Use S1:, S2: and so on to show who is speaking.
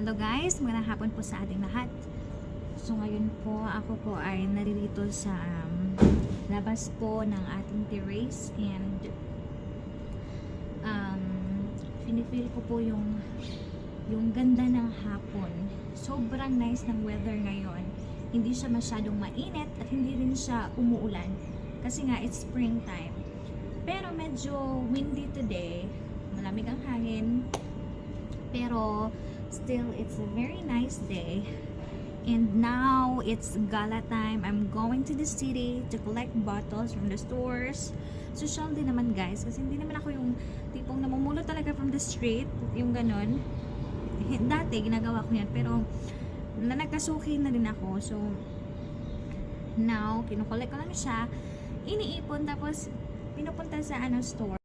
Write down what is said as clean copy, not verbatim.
S1: Hello guys, magandang hapon po sa ating lahat. So ngayon po, ako po ay naririto sa labas po ng ating terrace and finifeel ko po yung ganda ng hapon. Sobrang nice ng weather ngayon. Hindi siya masyadong mainit at hindi rin siya umuulan kasi nga it's springtime. Pero medyo windy today, malamig ang hangin, pero still it's a very nice day. And now it's gala time. I'm going to the city to collect bottles from the stores. Social din naman guys, kasi hindi naman ako yung tipong namumulo talaga from the street, yung ganon. Dati ginagawa ko yan, pero nagkasuki na din ako. So now kinukolek ko lang siya, iniipon, tapos pinupunta sa store.